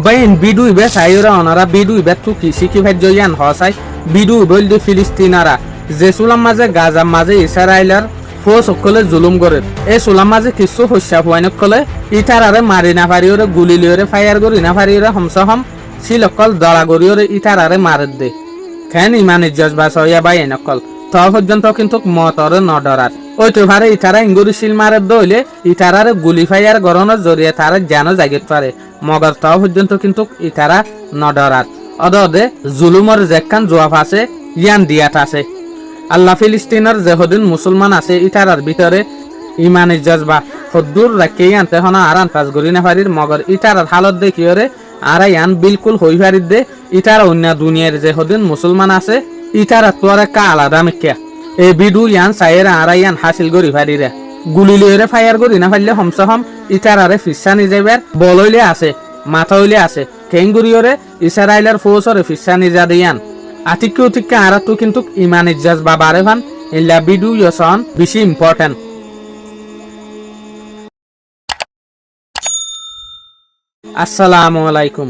বাইন বিডু ইবে সাইরা অনারা বিডু ইবে তু কি শিকি ভাই জয়ান হসাই বিডু বল দি ফিলিস্তিনারা যে সুলাম মাঝে গাজা মাঝে ইসরায়েলের ফোর্স সকলে জুলুম করে এই সুলাম মাঝে কিছু হস্যা হুয়াইন কলে ইতারারে মারি না পারিওরে গুলি লিওরে ফায়ার করি না পারিওরে হমসহম সিলকল দলা গরিওরে ইতারারে মারে দে কেন ইমানের জজবা সইয়া বাই নকল ত পর্যন্ত কিন্তু মতরে নডরার ওই তো ভারে ইতারা ইঙ্গুরি শিল মারে দইলে ইতারারে গুলি ফায়ার গরনের জরিয়ে তারা জানো জাগিত পারে মগর ত পর্যন্ত কিন্তু ইতারা নডরার অদদে জুলুমর যেখান জোয়াফ আছে ইয়ান দিয়াত আছে আল্লাহ ফিলিস্তিনের যেহদিন মুসলমান আছে ইতারার ভিতরে ইমানের জজবা হদ্দুর রাখে আনতে হনা আর আন্তাজ গরি না পারির মগর ইতারার হালত দেখিওরে আর ইয়ান বিলকুল হই পারির দে ইতারা অন্য দুনিয়ার যেহদিন মুসলমান আছে ইতারা তোরে কা আলাদা মিক্কা এই বিডু ইয়ান সাইরা আর ইয়ান হাসিল গরি পারিরে গুলি লিওরে ফায়ার গরি না পারলে হমসহম ইতারারে ফিসা নি যাইবার বলইলে আছে মাথা হইলে আছে কেঙ্গুরিওরে ইসরায়েলের ফৌজরে ফিসা নি যা দিয়ান আতিক্য উতিক্য আর তো কিন্তু ইমানের জজবা বারে ভান ইল্লা বিডু ইয়সন বেশি ইম্পর্টেন্ট। আসসালামু আলাইকুম।